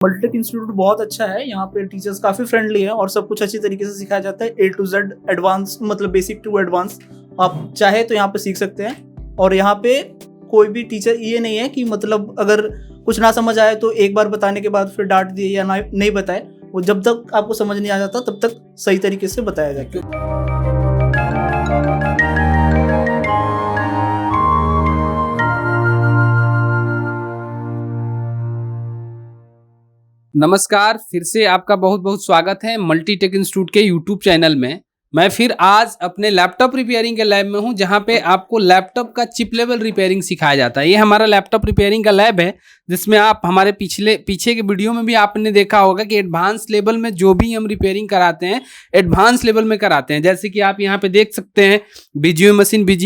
Multitech institute बहुत अच्छा है। यहाँ पे टीचर्स काफ़ी फ्रेंडली हैं और सब कुछ अच्छी तरीके से सिखाया जाता है। A to Z एडवांस, मतलब बेसिक टू एडवांस आप चाहे तो यहाँ पे सीख सकते हैं। और यहाँ पे कोई भी टीचर ये नहीं है कि मतलब अगर कुछ ना समझ आए तो एक बार बताने के बाद फिर डांट दिए या नहीं बताए। वो जब तक आपको समझ नहीं आ जाता तब तक सही तरीके से बताया जाता है। नमस्कार, फिर से आपका बहुत बहुत स्वागत है मल्टीटेक इंस्टीट्यूट के यूट्यूब चैनल में। मैं फिर आज अपने लैपटॉप रिपेयरिंग के लैब में हूं, जहां पे आपको लैपटॉप का चिप लेवल रिपेयरिंग सिखाया जाता है। ये हमारा लैपटॉप रिपेयरिंग का लैब है, जिसमें आप हमारे पीछे के वीडियो में भी आपने देखा होगा कि एडवांस लेवल में जो भी हम रिपेयरिंग कराते हैं एडवांस लेवल में कराते हैं। जैसे कि आप यहाँ पे देख सकते हैं, बीजीए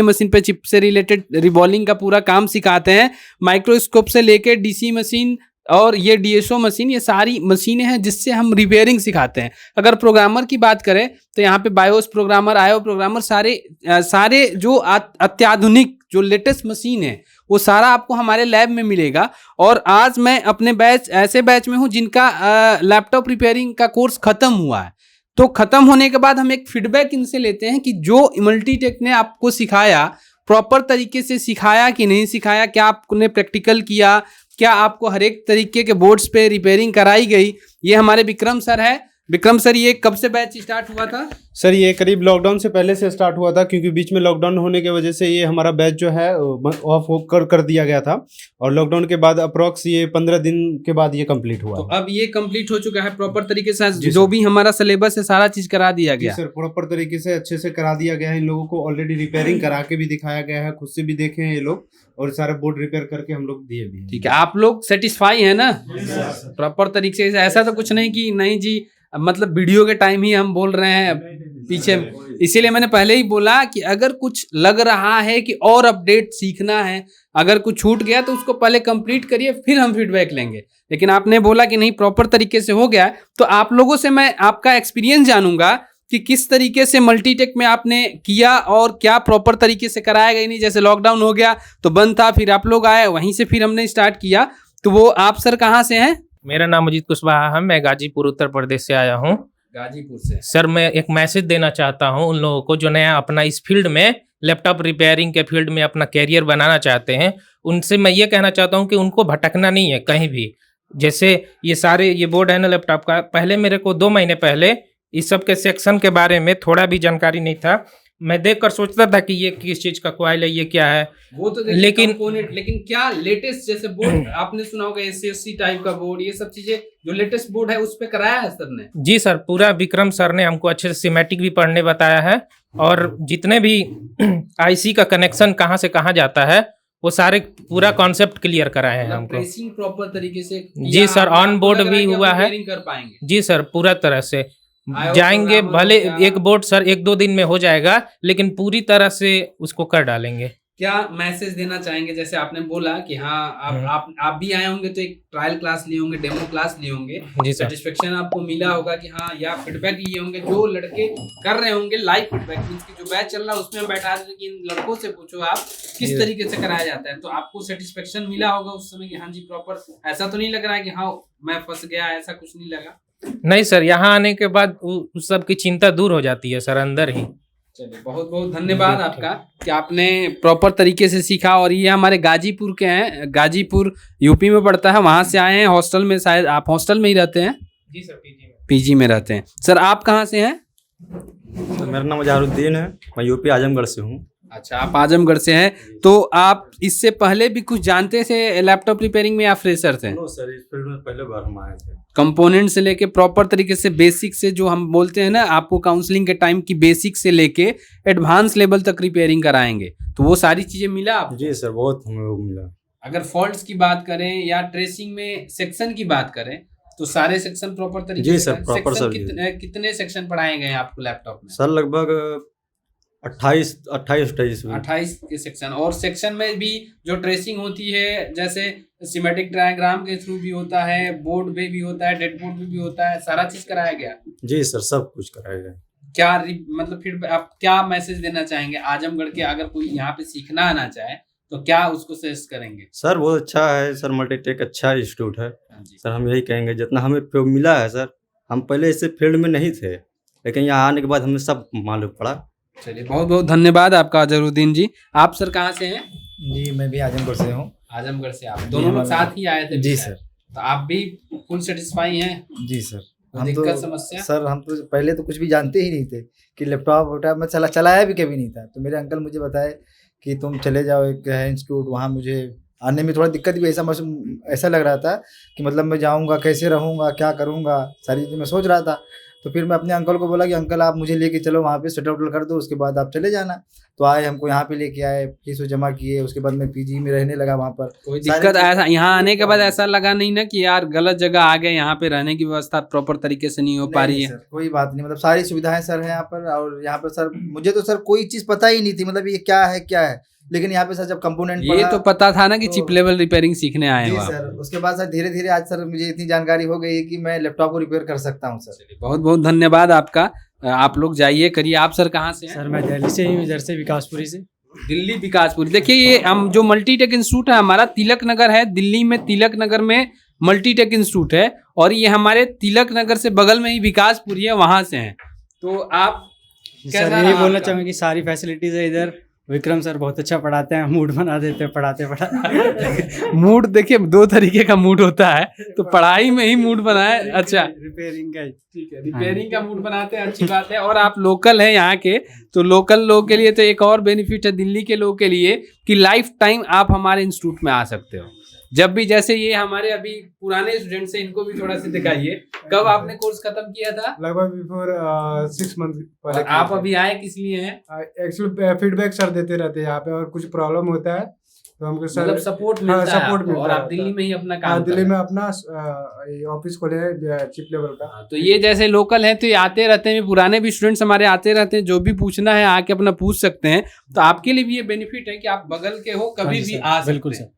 मशीन पे चिप से रिलेटेड रिवॉल्विंग का पूरा काम सिखाते हैं। माइक्रोस्कोप से लेकर डीसी मशीन और ये डीएसओ मशीन, ये सारी मशीनें हैं जिससे हम रिपेयरिंग सिखाते हैं। अगर प्रोग्रामर की बात करें तो यहाँ पे बायोस प्रोग्रामर, आईओ प्रोग्रामर, सारे जो अत्याधुनिक जो लेटेस्ट मशीन है वो सारा आपको हमारे लैब में मिलेगा। और आज मैं अपने ऐसे बैच में हूँ जिनका लैपटॉप रिपेयरिंग का कोर्स खत्म हुआ है। तो खत्म होने के बाद हम एक फीडबैक इनसे लेते हैं कि जो मल्टीटेक ने आपको सिखाया प्रॉपर तरीके से सिखाया कि नहीं सिखाया, क्या आपने प्रैक्टिकल किया, क्या आपको हर एक तरीके के बोर्ड्स पे रिपेयरिंग कराई गई। ये हमारे विक्रम सर है। विक्रम सर, ये कब से बैच स्टार्ट हुआ था? सर ये करीब लॉकडाउन से पहले से स्टार्ट हुआ था, क्योंकि बीच में लॉकडाउन होने की वजह से ये हमारा बैच जो है ऑफ कर दिया गया था। और लॉकडाउन के बाद अप्रोक्स ये 15 दिन के बाद ये कंप्लीट हुआ। तो अब ये कंप्लीट हो चुका है प्रॉपर तरीके से, जो भी हमारा सिलेबस है सारा चीज करा दिया गया। सर प्रॉपर तरीके से अच्छे से करा दिया गया है। इन लोगों को ऑलरेडी रिपेयरिंग करा के भी दिखाया गया है, खुद से भी देखे हैं ये लोग, और सारे बोर्ड रिपेयर करके हम लोग दिए भी। ठीक है, आप लोग सेटिस्फाई है ना प्रॉपर तरीके से? ऐसा तो कुछ नहीं कि नहीं जी, मतलब वीडियो के टाइम ही हम बोल रहे हैं पीछे। इसीलिए मैंने पहले ही बोला कि अगर कुछ लग रहा है कि और अपडेट सीखना है, अगर कुछ छूट गया तो उसको पहले कंप्लीट करिए, फिर हम फीडबैक लेंगे। लेकिन आपने बोला कि नहीं प्रॉपर तरीके से हो गया, तो आप लोगों से मैं आपका एक्सपीरियंस जानूंगा कि किस तरीके से मल्टीटेक में आपने किया और क्या प्रॉपर तरीके से कराया गया। नहीं जैसे लॉकडाउन हो गया तो बंद था, फिर आप लोग आए, वहीं से फिर हमने स्टार्ट किया। तो वो आप सर कहाँ से हैं? मेरा नाम अजीत कुशवाहा है, मैं गाजीपुर उत्तर प्रदेश से आया हूँ। गाजीपुर से। सर मैं एक मैसेज देना चाहता हूँ उन लोगों को जो नया अपना इस फील्ड में, लैपटॉप रिपेयरिंग के फील्ड में अपना कैरियर बनाना चाहते हैं। उनसे मैं ये कहना चाहता हूँ कि उनको भटकना नहीं है कहीं भी। जैसे ये बोर्ड है ना लैपटॉप का, पहले मेरे को 2 महीने पहले इस सब के सेक्शन के बारे में थोड़ा भी जानकारी नहीं था। मैं देखकर सोचता था कि ये किस चीज का कॉइल है, ये क्या है, वो तो लेकिन क्या लेटेस्ट जैसे बोर्ड आपने सुना होगा, एसएससी टाइप का बोर्ड, ये सब चीजें जो लेटेस्ट बोर्ड है उस पे कराया है सर ने? जी सर, पूरा विक्रम सर ने हमको अच्छे से सिमेटिक भी पढ़ने बताया है, और जितने भी आईसी का कनेक्शन कहाँ से कहाँ जाता है वो सारे पूरा कॉन्सेप्ट क्लियर कराए हैं हमको। ट्रेसिंग प्रॉपर तरीके से जी सर, ऑन बोर्ड भी हुआ है। कर पाएंगे जी सर, पूरा तरह से जाएंगे। भले एक बोर्ड सर 1-2 दिन में हो जाएगा, लेकिन पूरी तरह से उसको कर डालेंगे। क्या मैसेज देना चाहेंगे? जैसे आपने बोला कि हाँ आप भी आए होंगे तो एक ट्रायल क्लास लिए होंगे, डेमो क्लास लिए होंगे, जी सर, सेटिस्फेक्शन आपको मिला होगा कि हाँ, या फीडबैक लिए होंगे जो लड़के कर रहे होंगे। लाइव फीडबैक मींस कि जो बैच चल रहा है उसमें हम बैठा दें कि इन लड़कों से पूछो आप किस तरीके से कराया जाता है, तो आपको सेटिस्फेक्शन मिला होगा उस समय कि हाँ जी प्रॉपर। ऐसा तो नहीं लग रहा है कि हाँ मैं फंस गया, ऐसा कुछ नहीं लगा? नहीं सर, यहाँ आने के बाद उस सब की चिंता दूर हो जाती है सर, अंदर ही। चलिए, बहुत बहुत धन्यवाद आपका कि आपने प्रॉपर तरीके से सीखा। और ये हमारे गाजीपुर के हैं, गाजीपुर यूपी में पड़ता है, वहां से आए हैं हॉस्टल में। शायद आप हॉस्टल में ही रहते हैं? जी सर, पीजी में रहते हैं। सर आप कहाँ से हैं? मेरा नाम अजहरुद्दीन है, मैं यूपी आजमगढ़ से हूँ। अच्छा, आप आजमगढ़ से हैं। तो आप इससे पहले भी कुछ जानते थे लैपटॉप रिपेयरिंग में या फ्रेशर थे? नो सर, इस फील्ड में पहले बार हम आए थे। कंपोनेंट से लेके प्रॉपर तरीके से बेसिक से, जो हम बोलते हैं ना, आपको काउंसलिंग के टाइम की बेसिक से लेके एडवांस लेवल तक रिपेयरिंग कराएंगे, तो वो सारी चीजें मिला आपको? जी सर, बहुत हमें वो मिला। अगर फॉल्ट्स की बात करें या ट्रेसिंग में सेक्शन की बात करें तो सारे सेक्शन प्रॉपर तरीके जी से? Sir, proper sir. कितने सेक्शन पढ़ाए गए आपको लैपटॉप में? सर लगभग 28 के सेक्शन। और सेक्शन में भी जो ट्रेसिंग होती है, जैसे सिमेटिक डायग्राम के थ्रू भी होता है, बोर्ड पे भी होता है, डेड बोर्ड पे भी होता है, सारा चीज कराया गया? जी सर, सब कुछ कराया गया। क्या मतलब फिर आप क्या मैसेज देना चाहेंगे आजमगढ़ के, अगर कोई यहाँ पे सीखना आना चाहे तो क्या उसको सजेस्ट करेंगे? सर बहुत अच्छा है सर, मल्टीटेक अच्छा इंस्टीट्यूट है हाँ जी। सर। हम यही कहेंगे जितना हमें मिला है सर, हम पहले इससे फील्ड में नहीं थे, लेकिन यहाँ आने के बाद हमें सब मालूम पड़ा। चलिए बहुत बहुत धन्यवाद आपका अजहरुद्दीन जी। आप सर कहाँ से हैं? जी मैं भी आजमगढ़ से हूँ। आजमगढ़ से। आप दोनों लोग साथ ही आए थे? जी शायद। सर। तो आप भी फुल सेटिस्फाई हैं? जी सर। कोई दिक्कत समस्या? सर हम तो पहले तो कुछ भी जानते ही नहीं थे कि लैपटॉप वैपटॉप मैं चलाया भी कभी नहीं था। तो मेरे अंकल मुझे बताए कि तुम चले जाओ, एक है इंस्टीट्यूट, वहाँ मुझे आने में थोड़ा दिक्कत भी ऐसा लग रहा था कि मतलब मैं जाऊँगा कैसे, रहूँगा क्या करूँगा, सारी चीज़ें मैं सोच रहा था। तो फिर मैं अपने अंकल को बोला कि अंकल आप मुझे लेके चलो वहाँ पे, सेटल कर दो, उसके बाद आप चले जाना। तो आए, हमको यहाँ पे लेके आए, फीस जमा किए, उसके बाद मैं पीजी में रहने लगा वहाँ पर। कोई दिक्कत ऐसा यहाँ आने के बाद ऐसा लगा नहीं ना कि यार गलत जगह आ गए, यहाँ पे रहने की व्यवस्था प्रॉपर तरीके से नहीं हो पा रही है? सर कोई बात नहीं, मतलब सारी सुविधाएं सर है यहाँ पर। और यहाँ पर सर मुझे तो सर कोई चीज़ पता ही नहीं थी, मतलब ये क्या है, लेकिन यहाँ पे सर जब कंपोनेंट ये तो पता था ना कि चिप लेवल रिपेयरिंग सीखने आए जी हो आप। सर। उसके बाद सर धीरे धीरे आज सर मुझे इतनी जानकारी हो गई है कि मैं लैपटॉप को रिपेयर कर सकता हूँ सर। बहुत बहुत धन्यवाद आपका। आप लोग जाइए करिए। आप सर कहाँ से हैं? सर मैं दिल्ली से ही, इधर से विकासपुरी से। दिल्ली विकासपुरी। देखिए ये हम जो मल्टीटेक इंस्टीट्यूट है हमारा तिलक नगर है, दिल्ली में तिलक नगर में मल्टीटेक इंस्टीट्यूट है, और ये हमारे तिलक नगर से बगल में ही विकासपुरी है, वहां से हैं। तो आप सर यही बोलना चाहूँगा कि सारी फैसिलिटीज है इधर। विक्रम सर बहुत अच्छा पढ़ाते हैं, मूड बना देते हैं पढ़ाते। मूड देखिए दो तरीके का मूड होता है, तो पढ़ाई में ही मूड बनाए। अच्छा रिपेयरिंग का ठीक है, रिपेयरिंग का मूड बनाते हैं, अच्छी बात है। और आप लोकल हैं यहाँ के, तो लोकल लोग के लिए तो एक और बेनिफिट है दिल्ली के लोग के लिए कि लाइफ टाइम आप हमारे इंस्टीट्यूट में आ सकते हो जब भी। जैसे ये हमारे अभी पुराने स्टूडेंट्स हैं, इनको भी थोड़ा सा दिखाइए। कब आपने कोर्स खत्म किया था? लगभग बिफोर 6 मंथ पहले। और आप अभी आए किस लिए हैं? एक्चुअली फीडबैक सर देते रहते हैं यहाँ पे, और कुछ प्रॉब्लम होता है तो हमको सर मतलब सपोर्ट मिलता है सपोर्ट आपको, मिलता और है। आप दिल्ली में ही अपना काम दिल्ली कर में रहे अपना ऑफिस खोले हैं चिप लेवल का। हैं। तो ये जैसे लोकल हैं तो ये आते रहते हैं, पुराने भी स्टूडेंट्स हमारे आते रहते हैं, जो भी पूछना है आके अपना पूछ सकते हैं। तो आपके लिए भी ये बेनिफिट है कि आप बगल के हो, कभी भी आ सकते बिल्कुल हैं। सर।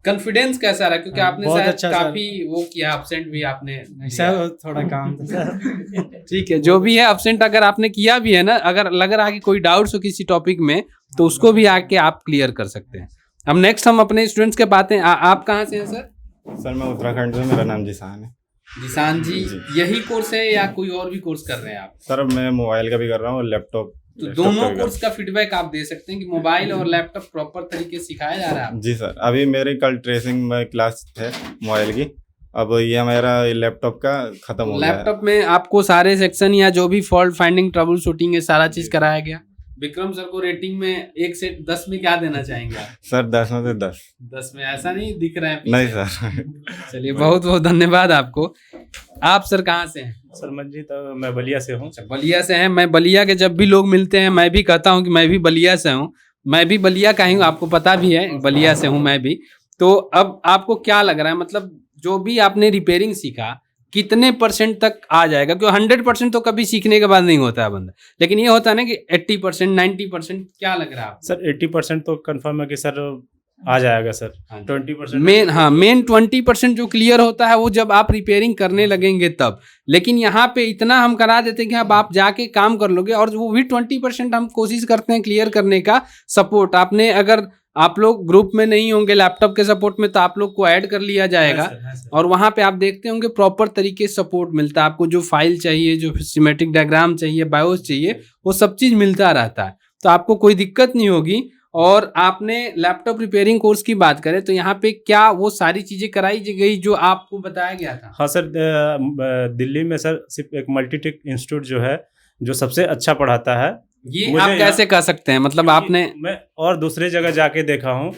कॉन्फिडेंस कैसा रहा? क्योंकि आपने बहुत शायद अच्छा सर। काफी वो किया, अब्सेंट भी आपने लिया। सर थोड़ा काम था सर। ठीक है, जो भी है अब्सेंट अगर आपने किया भी है ना, अगर लग रहा है कि कोई डाउट्स हो किसी टॉपिक में, तो उसको भी आके आप क्लियर कर सकते हैं। अब नेक्स्ट हम अपने स्टूडेंट्स के पाते हैं। आप कहाँ से हैं सर? सर मैं उत्तराखंड से, मेरा नाम जिसान है। जिसान जी, यही कोर्स है या कोई और भी कोर्स कर रहे हैं आप? सर मैं मोबाइल का भी कर रहा हूँ और लैपटॉप। तो दोनों कोर्स का फीडबैक आप दे सकते हैं कि मोबाइल और लैपटॉप प्रॉपर तरीके से सिखाया जा रहा है? जी सर, अभी मेरी कल ट्रेसिंग में क्लास है मोबाइल की, अब ये मेरा लैपटॉप का खत्म हो गया है। लैपटॉप में आपको सारे सेक्शन या जो भी फॉल्ट फाइंडिंग, ट्रबल शूटिंग, ये सारा चीज कराया गया। विक्रम सर को रेटिंग में 1 से 10 में क्या देना चाहेंगे आप? सर 10 में से 10। 10 में ऐसा नहीं दिख रहा है पीछे। नहीं सर। चलिए बहुत बहुत धन्यवाद आपको। आप सर कहाँ से हैं? सर मंजीत, मैं बलिया से हूँ। अच्छा बलिया से हैं। मैं बलिया के जब भी लोग मिलते हैं मैं भी कहता हूँ कि मैं भी बलिया से हूँ। मैं भी बलिया का ही हूँ, आपको पता भी है, बलिया से हूँ मैं भी। तो अब आपको क्या लग रहा है, मतलब जो भी आपने रिपेयरिंग सीखा कितने % तक आ जाएगा? क्योंकि 100% तो कभी सीखने के बाद नहीं होता है बंदा, लेकिन ये होता है ना कि 80% 90% क्या लग रहा है आपको? सर 80% तो कंफर्म है कि सर आ जाएगा सर। 20% मेन 20% जो क्लियर होता है वो जब आप रिपेयरिंग करने लगेंगे तब। लेकिन यहाँ पे इतना हम करा देते हैं कि अब आप जाके काम कर लोगे, और वो भी 20% हम कोशिश करते हैं क्लियर करने का। सपोर्ट आपने, अगर आप लोग ग्रुप में नहीं होंगे लैपटॉप के सपोर्ट में, तो आप लोग को ऐड कर लिया जाएगा। और वहाँ पे आप देखते होंगे प्रॉपर तरीके से सपोर्ट मिलता है आपको। जो फाइल चाहिए, जो सिमेट्रिक डायग्राम चाहिए, बायोस चाहिए, वो सब चीज़ मिलता रहता है, तो आपको कोई दिक्कत नहीं होगी। और आपने लैपटॉप रिपेयरिंग कोर्स की बात करें तो यहाँ पे क्या वो सारी चीज़ें कराई गई जो आपको बताया गया था? हाँ सर, दिल्ली में सर सिर्फ एक मल्टीटेक इंस्टीट्यूट जो है जो सबसे अच्छा पढ़ाता है। ये मुझे आप कैसे कह सकते हैं? मतलब आपने, मैं और दूसरे जगह जाके देखा हूँ,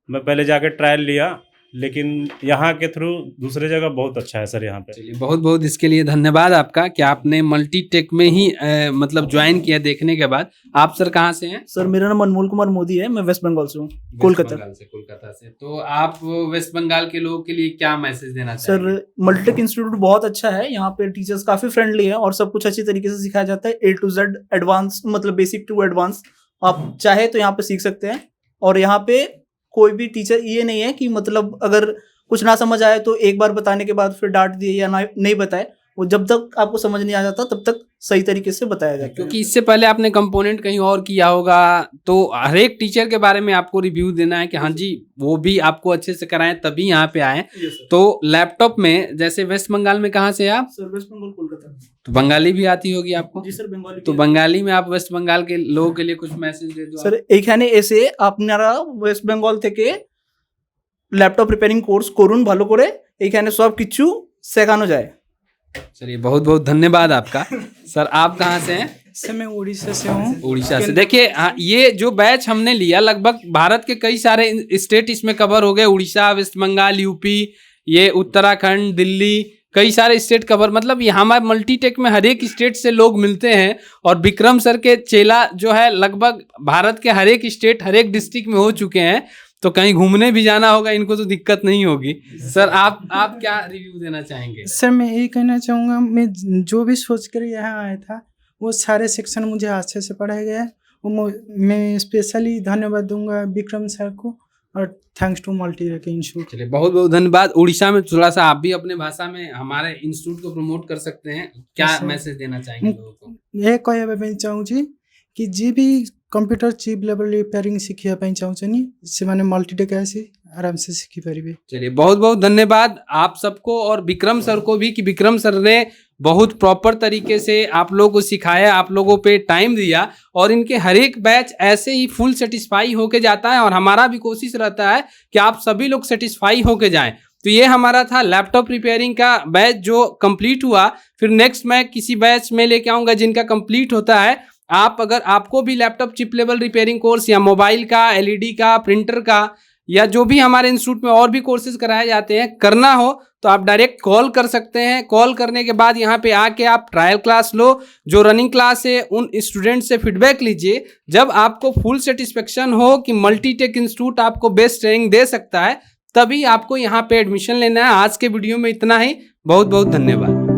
मैं पहले जाके ट्रायल लिया, लेकिन यहाँ के थ्रू दूसरे जगह बहुत अच्छा है सर यहाँ पे। चलिए बहुत बहुत इसके लिए धन्यवाद आपका कि आपने मल्टीटेक में ही मतलब ज्वाइन किया देखने के बाद। आप सर कहाँ से हैं? सर मेरा नाम अनमोल कुमार मोदी है, मैं वेस्ट बंगाल से हूँ, कोलकाता। कोलकाता से। तो आप वेस्ट बंगाल के लोगों के लिए क्या मैसेज देना चाहेंगे? सर मल्टीटेक इंस्टीट्यूट बहुत अच्छा है, यहाँ पे टीचर्स काफी फ्रेंडली है और सब कुछ अच्छी तरीके से सिखाया जाता है। A to Z एडवांस, मतलब बेसिक टू एडवांस आप चाहे तो यहाँ पे सीख सकते हैं। और यहाँ पे कोई भी टीचर ये नहीं है कि मतलब अगर कुछ ना समझ आए तो एक बार बताने के बाद फिर डांट दिए या नहीं बताए। वो जब तक आपको समझ नहीं आ जाता तब तक सही तरीके से बताया जाता है। क्योंकि इससे पहले आपने कंपोनेंट कहीं और किया होगा, तो हर एक टीचर के बारे में आपको रिव्यू देना है कि हाँ जी वो भी आपको अच्छे से कराएं तभी यहाँ पे आए। तो लैपटॉप में जैसे वेस्ट बंगाल में कहाँ से आप? सर वेस्ट बंगाल कोलकाता। तो बंगाली भी आती होगी आपको? जी सर बंगाली। तो बंगाली में आप वेस्ट बंगाल के लोगों के लिए कुछ मैसेज दे दो স্যার এইখানে এসে আপনারা ওয়েস্ট বেঙ্গল থেকে ল্যাপটপ রিপেয়ারিং কোর্স করুন ভালো করে, এইখানে সব কিছু শেখানো যায়। चलिए बहुत बहुत धन्यवाद आपका। सर आप कहाँ से हैं? सर मैं उड़ीसा से हूँ। उड़ीसा से। देखिए ये जो बैच हमने लिया लगभग भारत के कई सारे स्टेट इसमें कवर हो गए, उड़ीसा, वेस्ट बंगाल, यूपी, ये उत्तराखंड, दिल्ली, कई सारे स्टेट कवर, मतलब यहाँ हमारे मल्टीटेक में हर एक स्टेट से लोग मिलते हैं। और विक्रम सर के चेला जो है लगभग भारत के हर एक स्टेट हर एक डिस्ट्रिक्ट में हो चुके हैं, तो कहीं घूमने भी जाना होगा इनको तो दिक्कत नहीं होगी। सर आप क्या रिव्यू देना चाहेंगे? सर मैं यही कहना चाहूँगा, मैं जो भी सोच कर यहाँ आया था वो सारे सेक्शन मुझे अच्छे से पढ़ाए गए। वो मैं स्पेशली धन्यवाद दूंगा विक्रम सर को और थैंक्स टू मल्टीटेक इंस्टीट्यूट। चलिए बहुत बहुत धन्यवाद। उड़ीसा में थोड़ा सा आप भी अपने भाषा में हमारे इंस्टीट्यूट को प्रमोट कर सकते हैं, क्या मैसेज देना चाहेंगे लोगों को? ये कहवा ପାଇଁ ଚାହୁଁଛି कि जी भी कंप्यूटर चिप लेवल रिपेयरिंग शिखिया ପାଇଁ ଚାହୁଁଛନ୍ତି ସେମାନେ मल्टीटेक आसी आराम से सीखी पारिबे। चलिए बहुत बहुत धन्यवाद आप सबको और विक्रम सर को भी कि विक्रम सर ने बहुत प्रॉपर तरीके से आप लोगों को सिखाया, आप लोगों पे टाइम दिया और इनके हर एक बैच ऐसे ही फुल सेटिस्फाई होके जाता है। और हमारा भी कोशिश रहता है कि आप सभी लोग सेटिस्फाई होके जाएं। तो ये हमारा था लैपटॉप रिपेयरिंग का बैच जो कंप्लीट हुआ। फिर नेक्स्ट मैं किसी बैच में लेके आऊँगा जिनका कंप्लीट होता है। आप अगर आपको भी laptop chip level repairing course या मोबाइल का, एलईडी का, प्रिंटर का या जो भी हमारे इंस्टीट्यूट में और भी कोर्सेज कराए जाते हैं करना हो तो आप डायरेक्ट कॉल कर सकते हैं। कॉल करने के बाद यहाँ पे आके आप ट्रायल क्लास लो, जो रनिंग क्लास है उन स्टूडेंट से फीडबैक लीजिए। जब आपको फुल सेटिस्फेक्शन हो कि मल्टीटेक इंस्टीट्यूट आपको बेस्ट ट्रेनिंग दे सकता है तभी आपको यहाँ पे एडमिशन लेना है। आज के वीडियो में इतना ही, बहुत बहुत धन्यवाद।